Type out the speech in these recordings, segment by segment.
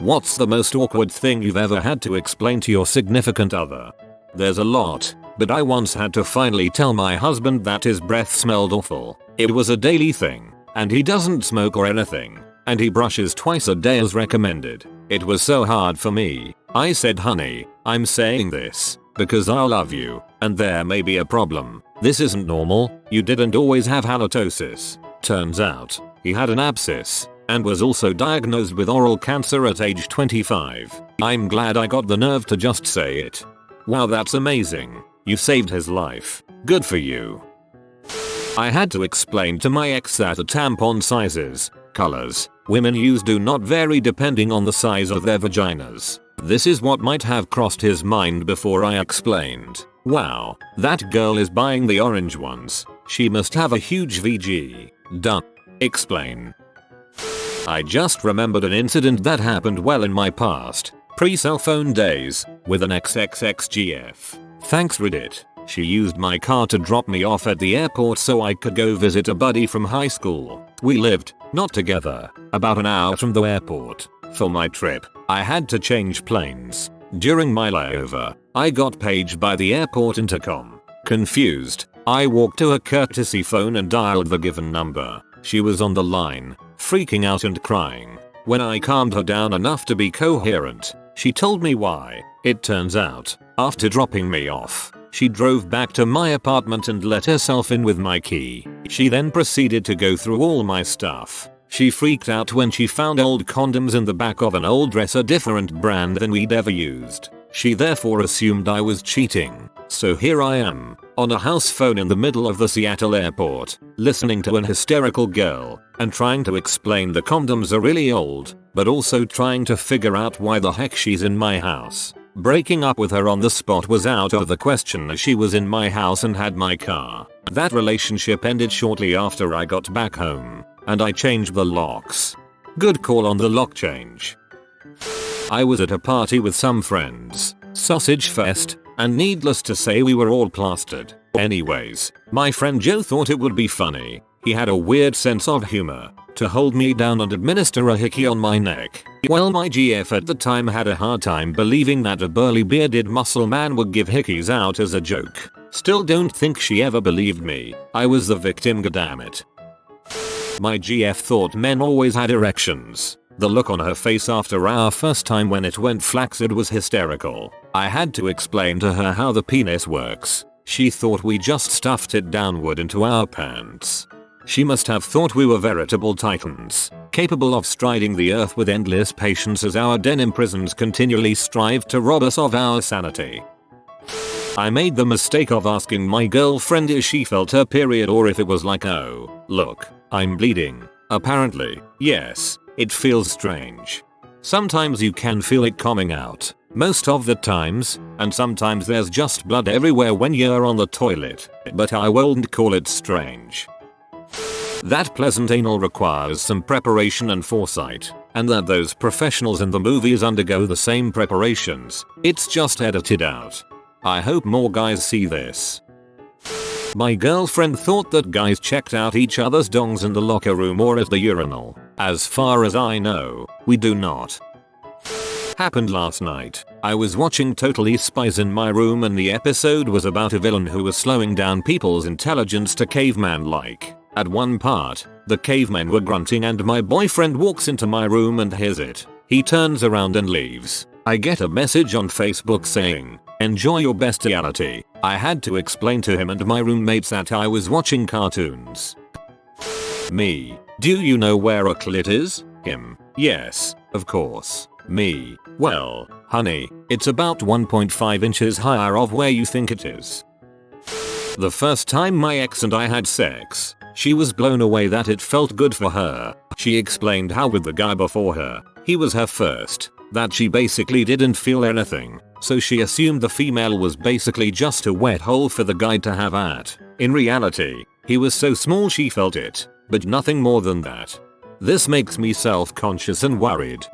What's the most awkward thing you've ever had to explain to your significant other? There's a lot, but I once had to finally tell my husband that his breath smelled awful. It was a daily thing, and he doesn't smoke or anything, and he brushes twice a day as recommended. It was so hard for me. I said, honey, I'm saying this because I love you, and there may be a problem. This isn't normal. You didn't always have halitosis. Turns out, he had an abscess, and was also diagnosed with oral cancer at age 25. I'm glad I got the nerve to just say it. Wow, that's amazing. You saved his life. Good for you. I had to explain to my ex that the tampon sizes, colors, women use do not vary depending on the size of their vaginas. This is what might have crossed his mind before I explained. Wow, that girl is buying the orange ones. She must have a huge VG. Done. Explain. I just remembered an incident that happened well in my past, pre-cell phone days, with an XXXGF. Thanks Reddit. She used my car to drop me off at the airport so I could go visit a buddy from high school. We lived, not together, about an hour from the airport. For my trip, I had to change planes. During my layover, I got paged by the airport intercom. Confused, I walked to her courtesy phone and dialed the given number. She was on the line, freaking out and crying. When I calmed her down enough to be coherent, she told me why. It turns out, after dropping me off, she drove back to my apartment and let herself in with my key. She then proceeded to go through all my stuff. She freaked out when she found old condoms in the back of an old dress, a different brand than we'd ever used. She therefore assumed I was cheating. So here I am, on a house phone in the middle of the Seattle airport, listening to an hysterical girl, and trying to explain the condoms are really old, but also trying to figure out why the heck she's in my house. Breaking up with her on the spot was out of the question as she was in my house and had my car. That relationship ended shortly after I got back home, and I changed the locks. Good call on the lock change. I was at a party with some friends, sausage fest, and needless to say we were all plastered. Anyways, my friend Joe thought it would be funny, he had a weird sense of humor, to hold me down and administer a hickey on my neck. Well, my GF at the time had a hard time believing that a burly bearded muscle man would give hickeys out as a joke. Still don't think she ever believed me. I was the victim, goddammit. My GF thought men always had erections. The look on her face after our first time when it went flaccid was hysterical. I had to explain to her how the penis works. She thought we just stuffed it downward into our pants. She must have thought we were veritable titans, capable of striding the earth with endless patience as our denim prisons continually strive to rob us of our sanity. I made the mistake of asking my girlfriend if she felt her period or if it was like, oh, look, I'm bleeding. Apparently, yes, it feels strange. Sometimes you can feel it coming out, most of the times, and sometimes there's just blood everywhere when you're on the toilet, but I won't call it strange. That pleasant anal requires some preparation and foresight, and that those professionals in the movies undergo the same preparations. It's just edited out. I hope more guys see this. My girlfriend thought that guys checked out each other's dongs in the locker room or at the urinal. As far as I know, we do not. Happened last night. I was watching Totally Spies in my room and the episode was about a villain who was slowing down people's intelligence to caveman-like. At one part, the cavemen were grunting and my boyfriend walks into my room and hears it. He turns around and leaves. I get a message on Facebook saying, "Enjoy your bestiality." I had to explain to him and my roommates that I was watching cartoons. Me. Do you know where a clit is? Him. Yes, of course. Me. Well, honey, it's about 1.5 inches higher of where you think it is. The first time my ex and I had sex, she was blown away that it felt good for her. She explained how with the guy before her, he was her first, that she basically didn't feel anything, so she assumed the female was basically just a wet hole for the guy to have at. In reality, he was so small she felt it, but nothing more than that. This makes me self-conscious and worried.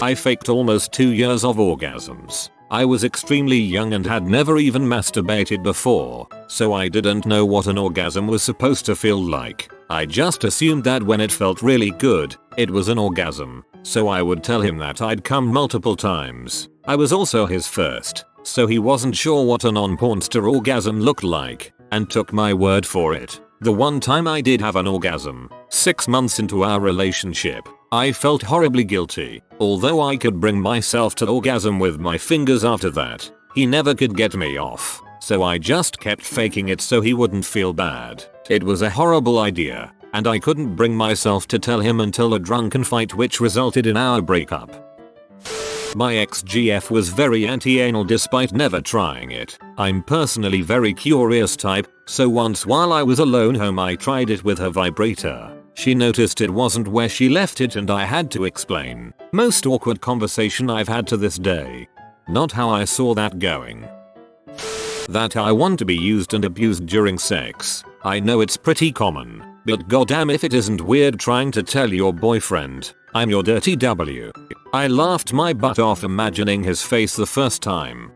I faked almost 2 years of orgasms. I was extremely young and had never even masturbated before, so I didn't know what an orgasm was supposed to feel like. I just assumed that when it felt really good, it was an orgasm. so I would tell him that I'd come multiple times. I was also his first, so he wasn't sure what a non-pornster orgasm looked like, and took my word for it. The one time I did have an orgasm, 6 months into our relationship, I felt horribly guilty. Although I could bring myself to orgasm with my fingers after that, he never could get me off, so I just kept faking it so he wouldn't feel bad. It was a horrible idea, and I couldn't bring myself to tell him until a drunken fight which resulted in our breakup. My ex-GF was very anti-anal despite never trying it. I'm personally very curious type, so once while I was alone home I tried it with her vibrator. She noticed it wasn't where she left it and I had to explain. Most awkward conversation I've had to this day. Not how I saw that going. That I want to be used and abused during sex. I know it's pretty common, but goddamn if it isn't weird trying to tell your boyfriend, I'm your dirty W. I laughed my butt off imagining his face the first time.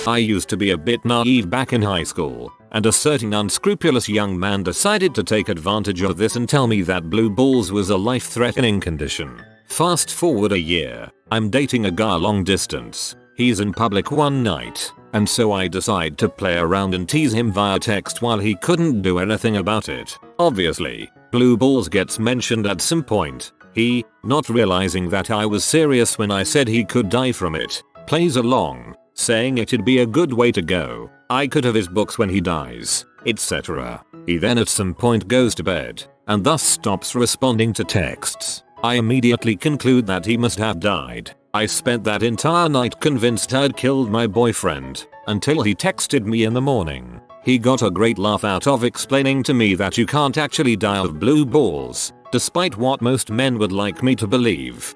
I used to be a bit naive back in high school, and a certain unscrupulous young man decided to take advantage of this and tell me that blue balls was a life-threatening condition. Fast forward a year, I'm dating a guy long distance. He's in public one night, and so I decide to play around and tease him via text while he couldn't do anything about it. Obviously, blue balls gets mentioned at some point. He, not realizing that I was serious when I said he could die from it, plays along, saying it'd be a good way to go. I could have his books when he dies, etc. He then at some point goes to bed, and thus stops responding to texts. I immediately conclude that he must have died. I spent that entire night convinced I'd killed my boyfriend, until he texted me in the morning. He got a great laugh out of explaining to me that you can't actually die of blue balls, despite what most men would like me to believe.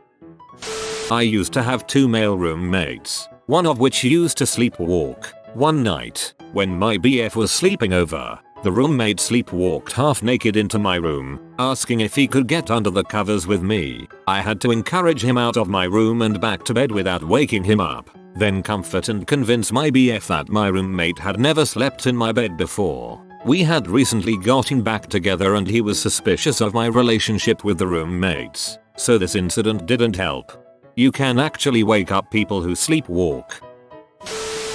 I used to have 2 male roommates, one of which used to sleepwalk. One night, when my BF was sleeping over, the roommate sleepwalked half naked into my room, asking if he could get under the covers with me. I had to encourage him out of my room and back to bed without waking him up, then comfort and convince my BF that my roommate had never slept in my bed before. We had recently gotten back together and he was suspicious of my relationship with the roommates, so this incident didn't help. You can actually wake up people who sleepwalk.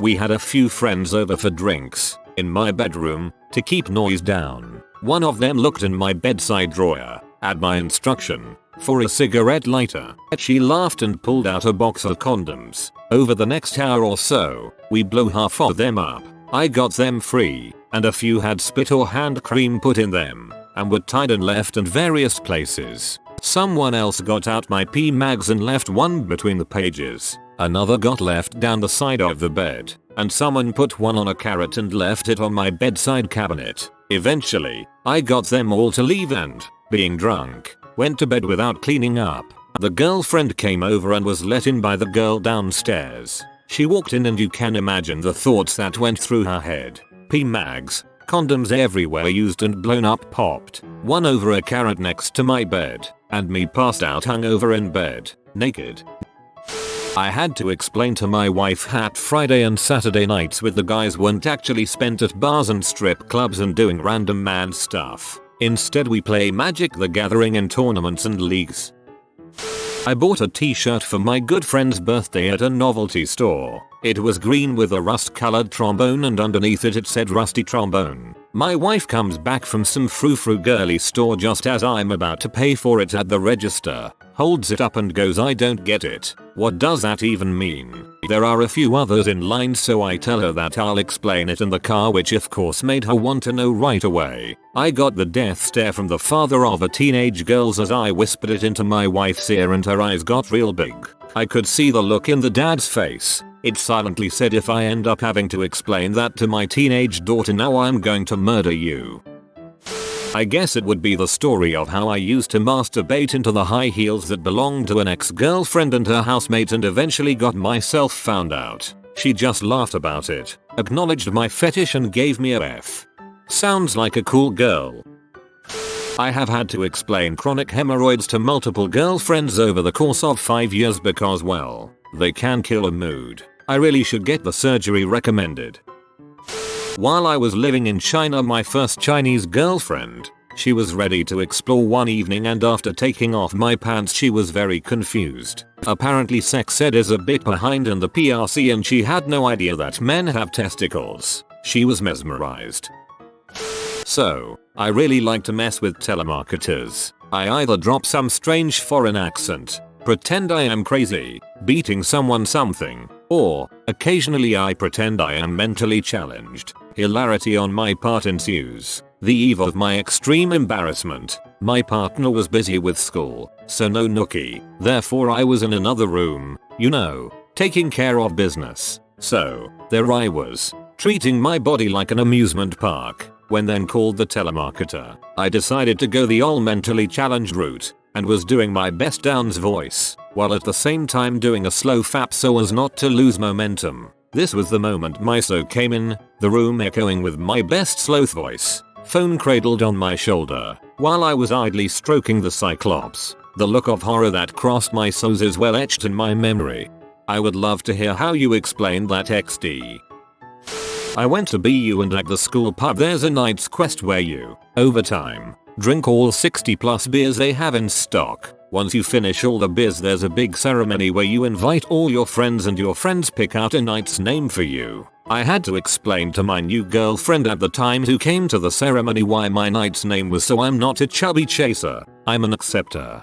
We had a few friends over for drinks, in my bedroom, to keep noise down. One of them looked in my bedside drawer, at my instruction, for a cigarette lighter. She laughed and pulled out a box of condoms. Over the next hour or so, we blew half of them up. I got them free, and a few had spit or hand cream put in them, and were tied and left in various places. Someone else got out my P-mags and left one between the pages. Another got left down the side of the bed, and someone put one on a carrot and left it on my bedside cabinet. Eventually, I got them all to leave and, being drunk, went to bed without cleaning up. The girlfriend came over and was let in by the girl downstairs. She walked in and you can imagine the thoughts that went through her head. P-mags, condoms everywhere used and blown up popped, one over a carrot next to my bed, and me passed out hungover in bed, naked. I had to explain to my wife that Friday and Saturday nights with the guys weren't actually spent at bars and strip clubs and doing random man stuff. Instead we play Magic the Gathering in tournaments and leagues. I bought a t-shirt for my good friend's birthday at a novelty store. It was green with a rust-colored trombone and underneath it said Rusty Trombone. My wife comes back from some frou-frou girly store just as I'm about to pay for it at the register, holds it up and goes, "I don't get it. What does that even mean?" There are a few others in line, so I tell her that I'll explain it in the car, which of course made her want to know right away. I got the death stare from the father of a teenage girl as I whispered it into my wife's ear and her eyes got real big. I could see the look in the dad's face. It silently said, "If I end up having to explain that to my teenage daughter now, I'm going to murder you." I guess it would be the story of how I used to masturbate into the high heels that belonged to an ex-girlfriend and her housemate and eventually got myself found out. She just laughed about it, acknowledged my fetish and gave me a F. Sounds like a cool girl. I have had to explain chronic hemorrhoids to multiple girlfriends over the course of 5 years because, well, they can kill a mood. I really should get the surgery recommended. While I was living in China, my first Chinese girlfriend, She was ready to explore one evening, and after taking off my pants she was very confused. Apparently sex ed is a bit behind in the PRC and she had no idea that men have testicles. She was mesmerized. So, I really like to mess with telemarketers. I either drop some strange foreign accent, pretend I am crazy, beating someone something, or, occasionally I pretend I am mentally challenged. Hilarity on my part ensues. The eve of my extreme embarrassment, my partner was busy with school, so no nookie. Therefore I was in another room, you know, taking care of business. So, there I was, treating my body like an amusement park, when then called the telemarketer. I decided to go the all mentally challenged route, and was doing my best Downs voice, while at the same time doing a slow fap so as not to lose momentum. This was the moment Miso came in, the room echoing with my best sloth voice. Phone cradled on my shoulder, while I was idly stroking the Cyclops. The look of horror that crossed my soles is well etched in my memory. I would love to hear how you explained that XD. I went to BU and at the school pub there's a Knight's Quest where you, over time, drink all 60 plus beers they have in stock. Once you finish all the beers there's a big ceremony where you invite all your friends and your friends pick out a knight's name for you. I had to explain to my new girlfriend at the time who came to the ceremony why my knight's name was so I'm not a chubby chaser, I'm an acceptor.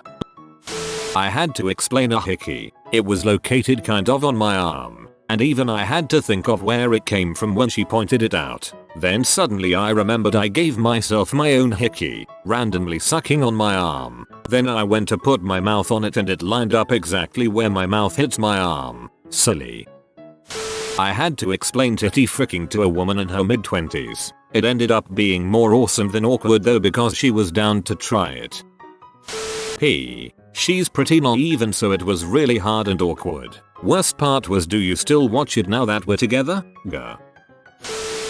I had to explain a hickey. It was located kind of on my arm, and even I had to think of where it came from when she pointed it out. Then suddenly I remembered I gave myself my own hickey, randomly sucking on my arm. Then I went to put my mouth on it and it lined up exactly where my mouth hits my arm. Silly. I had to explain titty fricking to a woman in her mid-20s. It ended up being more awesome than awkward though because she was down to try it. She's pretty naive and so it was really hard and awkward. Worst part was, do you still watch it now that we're together? Gah.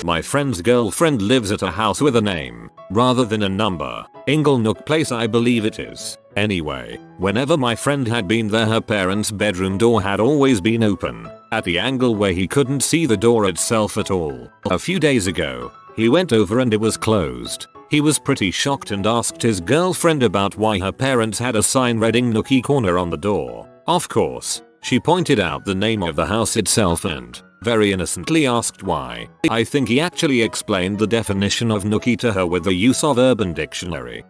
My friend's girlfriend lives at a house with a name, rather than a number. Inglenook Place I believe it is. Anyway, whenever my friend had been there her parents' bedroom door had always been open, at the angle where he couldn't see the door itself at all. A few days ago, he went over and it was closed. He was pretty shocked and asked his girlfriend about why her parents had a sign reading Nookie Corner on the door. Of course, she pointed out the name of the house itself and, very innocently asked why. I think he actually explained the definition of nookie to her with the use of Urban Dictionary.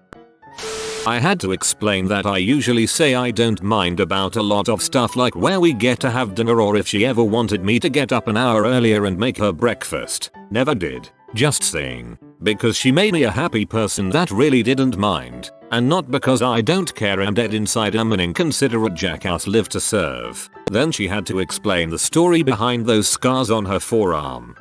I had to explain that I usually say I don't mind about a lot of stuff like where we get to have dinner or if she ever wanted me to get up an hour earlier and make her breakfast. Never did. Just saying. Because she made me a happy person that really didn't mind. And not because I don't care and dead inside I'm an inconsiderate jackass live to serve. Then she had to explain the story behind those scars on her forearm.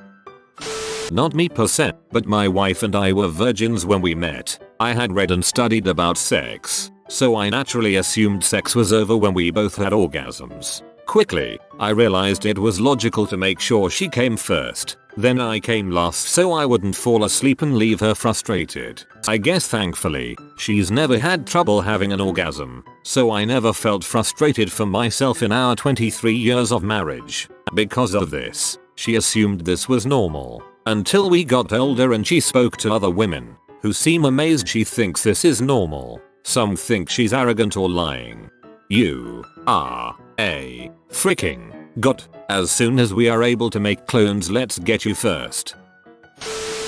Not me per se, but my wife and I were virgins when we met. I had read and studied about sex, so I naturally assumed sex was over when we both had orgasms. Quickly, I realized it was logical to make sure she came first. Then I came last so I wouldn't fall asleep and leave her frustrated. I guess thankfully, she's never had trouble having an orgasm, so I never felt frustrated for myself in our 23 years of marriage. Because of this, she assumed this was normal. Until we got older and she spoke to other women, who seem amazed she thinks this is normal. Some think she's arrogant or lying. You are a freaking got. As soon as we are able to make clones let's get you first.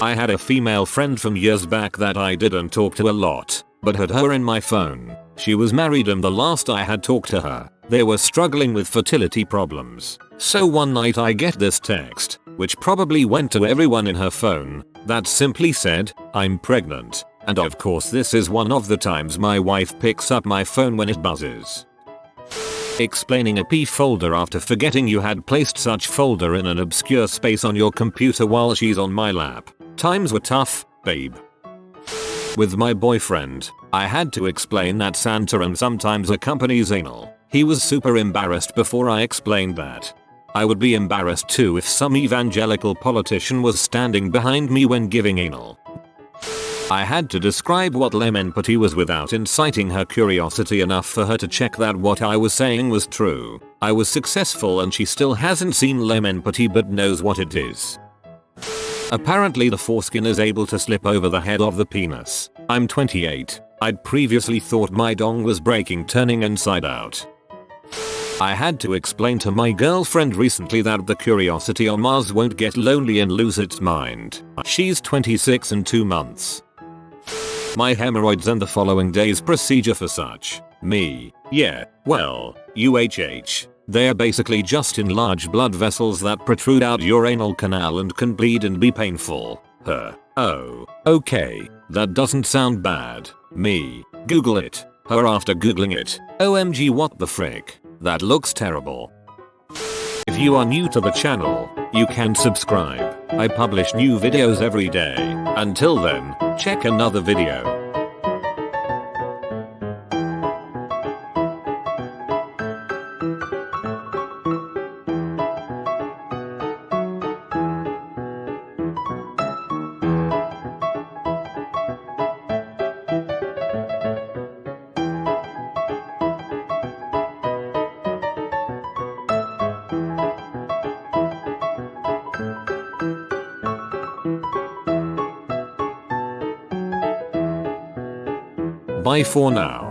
I had a female friend from years back that I didn't talk to a lot, but had her in my phone. She was married and the last I had talked to her, they were struggling with fertility problems. So one night I get this text, which probably went to everyone in her phone, that simply said, "I'm pregnant." And of course this is one of the times my wife picks up my phone when it buzzes. Explaining a P folder after forgetting you had placed such folder in an obscure space on your computer while she's on my lap. Times were tough, babe. With my boyfriend, I had to explain that Santorin sometimes accompanies anal. He was super embarrassed before I explained that. I would be embarrassed too if some evangelical politician was standing behind me when giving anal. I had to describe what lemon-putty was without inciting her curiosity enough for her to check that what I was saying was true. I was successful and she still hasn't seen lemon-putty but knows what it is. Apparently the foreskin is able to slip over the head of the penis. I'm 28. I'd previously thought my dong was breaking turning inside out. I had to explain to my girlfriend recently that the Curiosity on Mars won't get lonely and lose its mind. She's 26 and 2 months. My hemorrhoids and the following day's procedure for such. Me. Yeah, well, UHH. They're basically just enlarged blood vessels that protrude out your anal canal and can bleed and be painful. Oh, okay, that doesn't sound bad. Me. Google it. After googling it. OMG, what the frick? That looks terrible. If you are new to the channel, you can subscribe. I publish new videos every day. Until then, check another video. Bye for now.